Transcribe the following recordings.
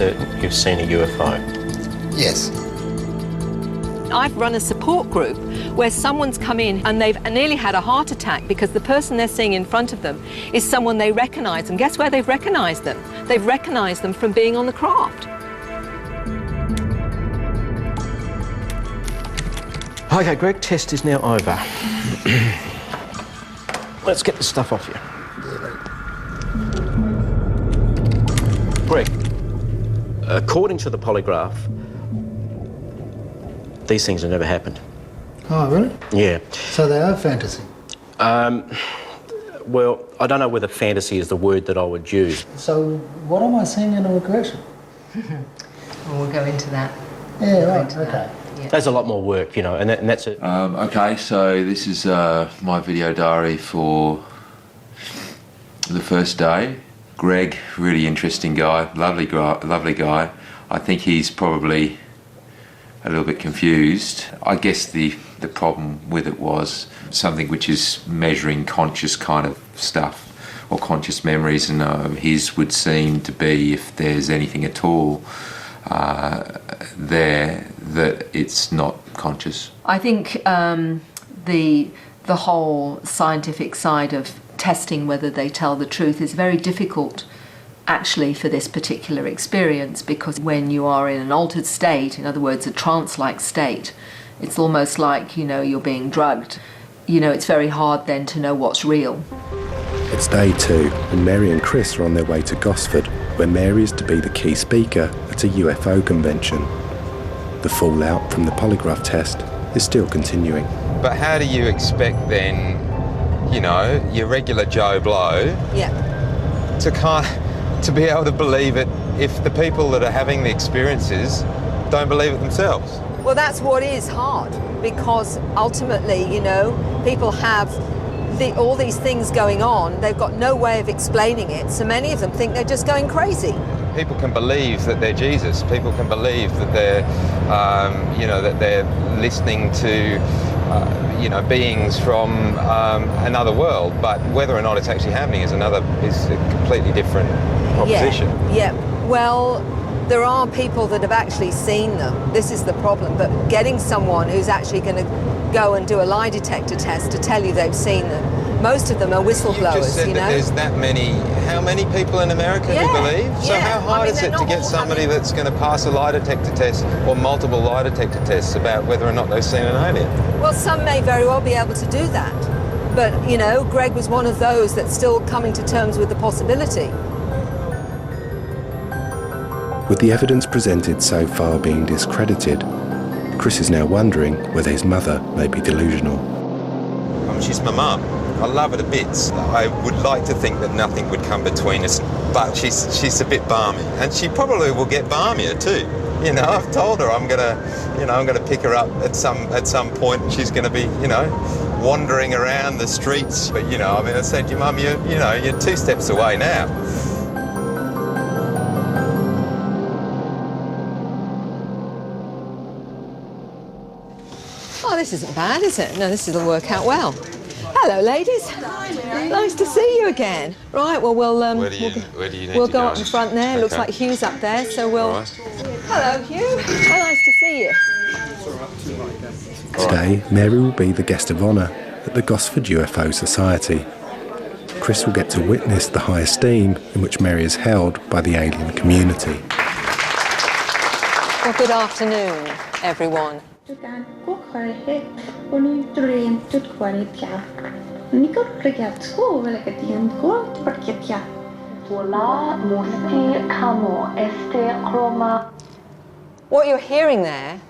You've seen a UFO? Yes. I've run a support group where someone's come in and they've nearly had a heart attack because the person they're seeing in front of them is someone they recognise. And guess where they've recognised them? They've recognised them from being on the craft. Okay, Greg, test is now over. Let's get the stuff off you. Greg, according to the polygraph, these things have never happened. Oh, really? Yeah. So they are fantasy? Well, I don't know whether fantasy is the word that I would use. So what am I seeing in a regression? Well, we'll go into that. Yeah, right, okay. Yeah. There's a lot more work, you know, and that's it. Okay, so this is my video diary for the first day. Greg, really interesting guy, lovely guy. I think he's probably a little bit confused. I guess the problem with it was something which is measuring conscious kind of stuff or conscious memories, and his would seem to be, if there's anything at all there, that it's not conscious. I think the whole scientific side of testing whether they tell the truth is very difficult actually for this particular experience, because when you are in an altered state, in other words a trance-like state, it's almost like, you know, you're being drugged. You know, it's very hard then to know what's real. It's day 2 and Mary and Chris are on their way to Gosford, where Mary is to be the key speaker at a UFO convention. The fallout from the polygraph test is still continuing. But how do you expect then, you know, your regular Joe Blow to be able to believe it if the people that are having the experiences don't believe it themselves? Well, that's what is hard, because ultimately, you know, people have all these things going on. They've got no way of explaining it, so many of them think they're just going crazy. People can believe that they're Jesus. People can believe that they're, you know, that they're listening to, you know, beings from another world. But whether or not it's actually happening is a completely different proposition. Yeah. Well, there are people that have actually seen them. This is the problem. But getting someone who's actually going to go and do a lie detector test to tell you they've seen them, most of them are whistleblowers, you just said you know. That there's that many. How many people in America who believe? So how hard is it to get somebody that's going to pass a lie detector test or multiple lie detector tests about whether or not they've seen an alien? Well, some may very well be able to do that. But, you know, Greg was one of those that's still coming to terms with the possibility. With the evidence presented so far being discredited, Chris is now wondering whether his mother may be delusional. She's my mum. I love her to bits. I would like to think that nothing would come between us, but she's a bit balmy, and she probably will get balmier too. You know, I've told her I'm gonna pick her up at some point, and she's gonna be, you know, wandering around the streets. But you know, I mean, I said to your mum, you're 2 steps away now. Oh, this isn't bad, is it? No, this will work out well. Hello, ladies. Nice to see you again. Right, well, we'll where do you need we'll to go go? up in front there. Okay. Looks like Hugh's up there, so we'll... Right. Hello, Hugh. How nice to see you. Today, Mary will be the guest of honour at the Gosford UFO Society. Chris will get to witness the high esteem in which Mary is held by the alien community. Well, good afternoon, everyone. What you're hearing there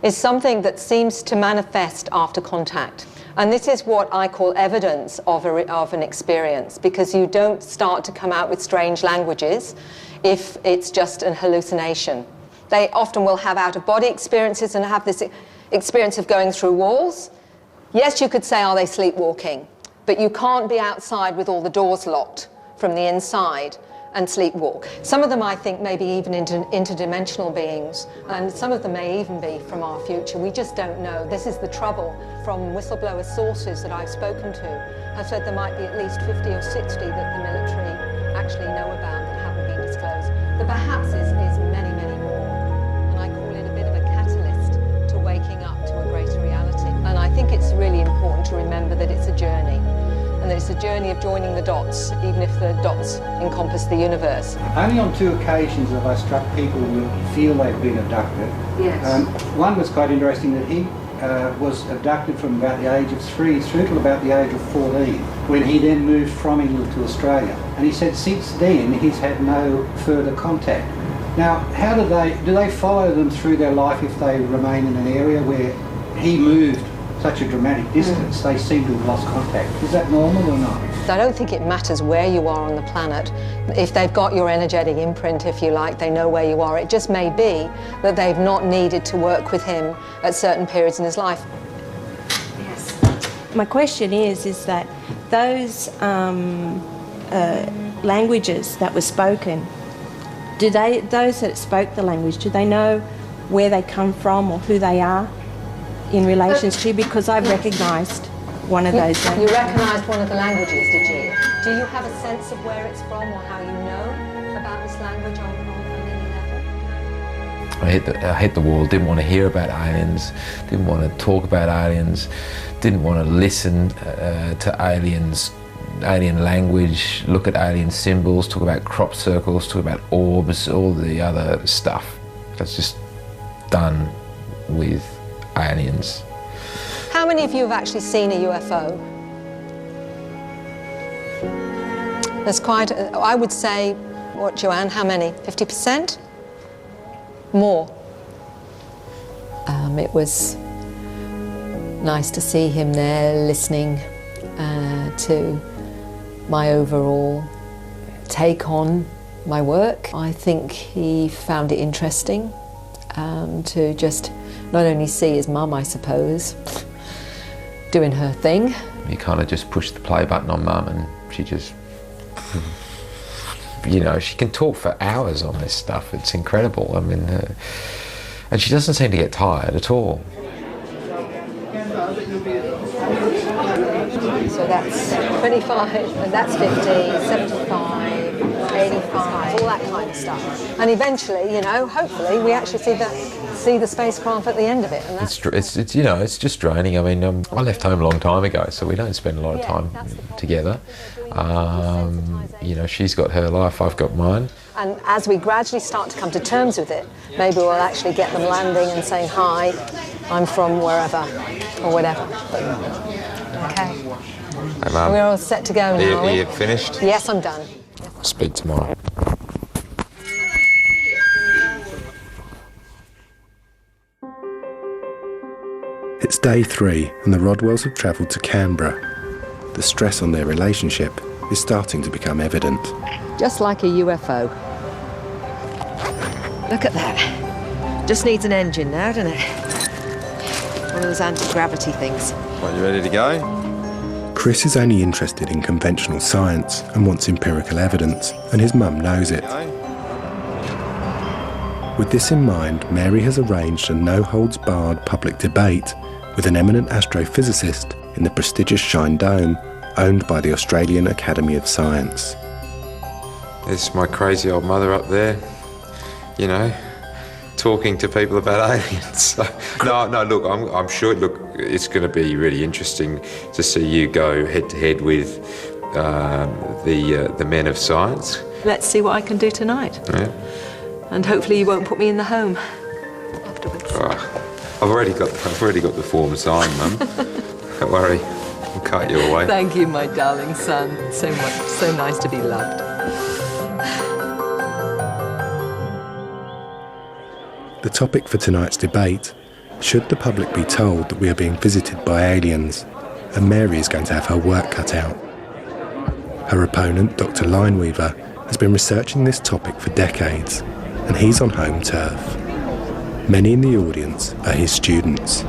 is something that seems to manifest after contact. And this is what I call evidence of an experience, because you don't start to come out with strange languages if it's just an hallucination. They often will have out-of-body experiences and have this experience of going through walls. Yes, you could say, are they sleepwalking? But you can't be outside with all the doors locked from the inside and sleepwalk. Some of them, I think, may be even interdimensional beings, and some of them may even be from our future. We just don't know. This is the trouble. From whistleblower sources that I've spoken to have said there might be at least 50 or 60 that the military actually know about that haven't been disclosed. There perhaps is a journey of joining the dots, even if the dots encompass the universe. Only on 2 occasions have I struck people who feel they've been abducted. Yes. One was quite interesting, that he was abducted from about the age of 3 through to about the age of 14, when he then moved from England to Australia. And he said since then he's had no further contact. Now, how do they follow them through their life if they remain in an area where he moved such a dramatic distance? They seem to have lost contact. Is that normal or not? I don't think it matters where you are on the planet. If they've got your energetic imprint, if you like, they know where you are. It just may be that they've not needed to work with him at certain periods in his life. My question is that those languages that were spoken, those that spoke the language, do they know where they come from or who they are in relation to? Because I've recognised one of those You languages. recognised one of the languages, did you? Do you have a sense of where it's from or how you know about this language on any level? I hit the wall, didn't want to hear about aliens, didn't want to talk about aliens, didn't want to listen to aliens, alien language, look at alien symbols, talk about crop circles, talk about orbs, all the other stuff that's just done with aliens. How many of you have actually seen a UFO? There's quite, I would say, what, Joanne, how many? 50%? More. It was nice to see him there listening to my overall take on my work. I think he found it interesting to just not only see his mum, I suppose, doing her thing. You kind of just push the play button on Mum and she just, you know, she can talk for hours on this stuff. It's incredible. I mean, and she doesn't seem to get tired at all. So that's 25, and that's 50, 75, 85, all that kind of stuff. And eventually, you know, hopefully we actually see the spacecraft at the end of it. And that's It's you know, it's just draining. I mean, I left home a long time ago, so we don't spend a lot of time together. You know, she's got her life, I've got mine. And as we gradually start to come to terms with it, maybe we'll actually get them landing and saying, hi, I'm from wherever, or whatever. Okay. Hey, Mum. We're all set to go now, Are you finished? Yes, I'm done. I'll speak tomorrow. It's day 3 and the Rodwells have travelled to Canberra. The stress on their relationship is starting to become evident. Just like a UFO. Look at that. Just needs an engine now, doesn't it? One of those anti-gravity things. What, you ready to go? Chris is only interested in conventional science and wants empirical evidence, and his mum knows it. With this in mind, Mary has arranged a no-holds-barred public debate with an eminent astrophysicist in the prestigious Shine Dome, owned by the Australian Academy of Science. There's my crazy old mother up there, you know, talking to people about aliens. So, no, look, I'm sure, look, it's going to be really interesting to see you go head-to-head with the men of science. Let's see what I can do tonight. Yeah. And hopefully you won't put me in the home afterwards. I've already got the form signed, Mum. Don't worry, I'll cut you away. Thank you, my darling son. So much, so nice to be loved. The topic for tonight's debate: should the public be told that we are being visited by aliens? And Mary is going to have her work cut out. Her opponent, Dr. Lineweaver, has been researching this topic for decades, and he's on home turf. Many in the audience are his students.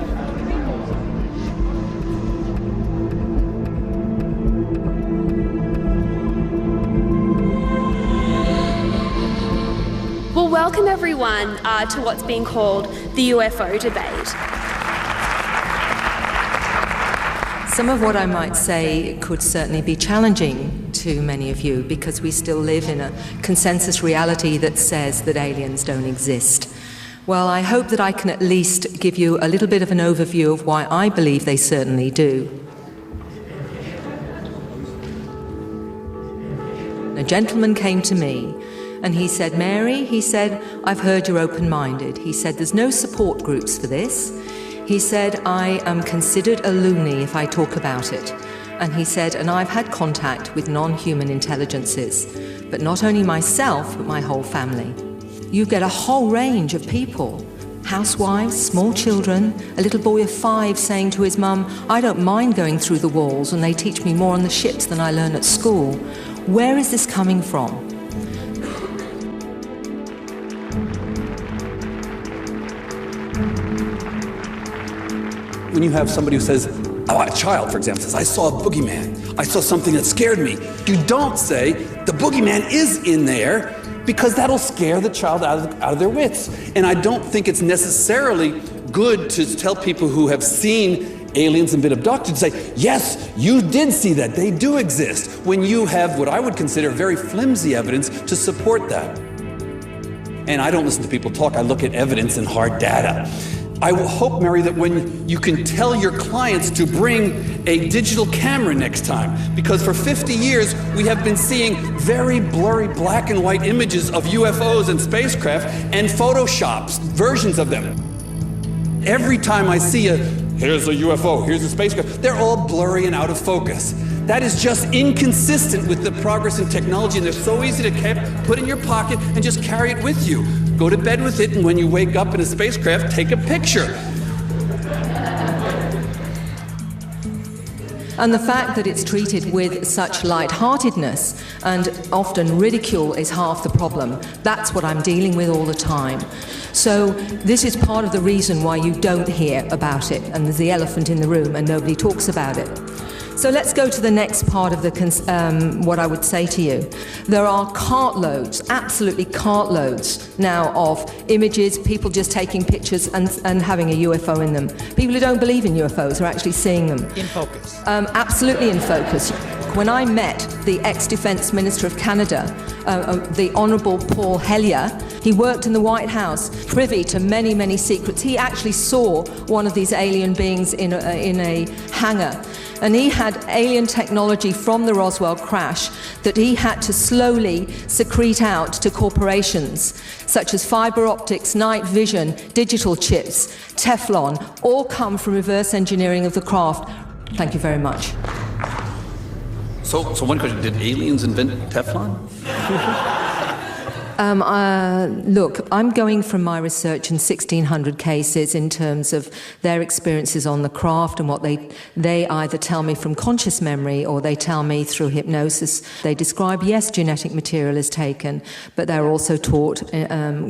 Well, welcome everyone to what's being called the UFO debate. Some of what I might say could certainly be challenging to many of you because we still live in a consensus reality that says that aliens don't exist. Well, I hope that I can at least give you a little bit of an overview of why I believe they certainly do. a gentleman came to me and he said, Mary, he said, I've heard you're open-minded. He said, there's no support groups for this. He said, I am considered a loony if I talk about it. And he said, and I've had contact with non-human intelligences, but not only myself, but my whole family. You get a whole range of people, housewives, small children, a little boy of 5 saying to his mum, I don't mind going through the walls and they teach me more on the ships than I learn at school. Where is this coming from? When you have somebody who says, a child, for example, says, I saw a boogeyman. I saw something that scared me. You don't say, the boogeyman is in there, because that'll scare the child out of their wits. And I don't think it's necessarily good to tell people who have seen aliens and been abducted to say, yes, you did see that. They do exist. When you have what I would consider very flimsy evidence to support that. And I don't listen to people talk. I look at evidence and hard data. I hope, Mary, that when you can tell your clients to bring a digital camera next time, because for 50 years we have been seeing very blurry black and white images of UFOs and spacecraft and Photoshops, versions of them. Every time I see here's a UFO, here's a spacecraft, they're all blurry and out of focus. That is just inconsistent with the progress in technology, and they're so easy to put in your pocket and just carry it with you. Go to bed with it, and when you wake up in a spacecraft, take a picture. And the fact that it's treated with such lightheartedness and often ridicule is half the problem. That's what I'm dealing with all the time. So this is part of the reason why you don't hear about it, and there's the elephant in the room and nobody talks about it. So let's go to the next part of what I would say to you. There are cartloads, absolutely cartloads now of images, people just taking pictures and having a UFO in them. People who don't believe in UFOs are actually seeing them. In focus. Absolutely in focus. When I met the ex-Defence Minister of Canada, the Honourable Paul Hellyer, he worked in the White House, privy to many, many secrets. He actually saw one of these alien beings in a hangar. And he had alien technology from the Roswell crash that he had to slowly secrete out to corporations, such as fibre optics, night vision, digital chips, Teflon, all come from reverse engineering of the craft. Thank you very much. So one question, did aliens invent Teflon? Look, I'm going from my research in 1,600 cases in terms of their experiences on the craft and what they either tell me from conscious memory or they tell me through hypnosis. They describe, yes, genetic material is taken, but they're also taught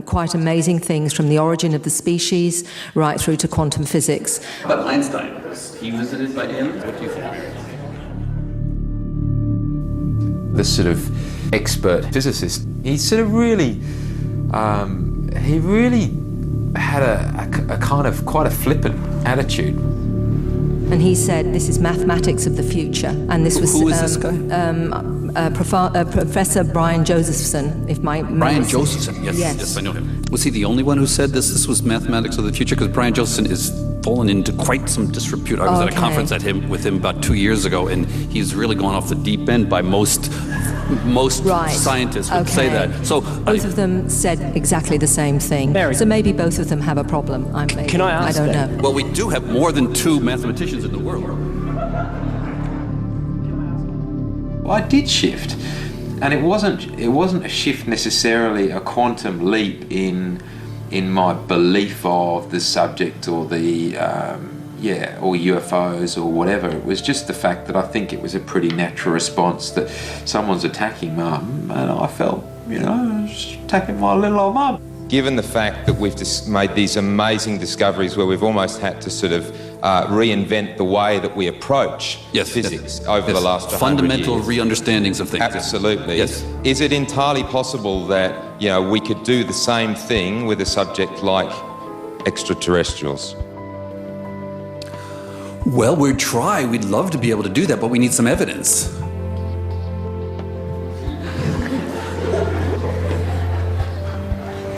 quite amazing things from the origin of the species right through to quantum physics. But Einstein, was he visited by aliens? What do you think? The sort of expert physicist, he sort of really, he really had a kind of quite a flippant attitude. And he said, this is mathematics of the future. And this was... Who is this guy? Professor Brian Josephson, if my... Brian Josephson, yes, I know him. Was he the only one who said this was mathematics of the future? Because Brian Josephson is fallen into quite some disrepute. I was at a conference with him about 2 years ago, and he's really gone off the deep end by most scientists would say that. So both of them said exactly the same thing. Mary. So maybe both of them have a problem. Can I ask I don't know. Well, we do have more than 2 mathematicians in the world. Well, I did shift, and it wasn't a shift necessarily a quantum leap in my belief of the subject or the or UFOs or whatever. It was just the fact that I think it was a pretty natural response that someone's attacking Mum, and I felt, just attacking my little old Mum. Given the fact that we've just made these amazing discoveries where we've almost had to sort of reinvent the way that we approach physics over the last 100 fundamental years. re-understandings of things. Absolutely. Yes. Is it entirely possible that we could do the same thing with a subject like extraterrestrials? Well, we'd try. We'd love to be able to do that, but we need some evidence.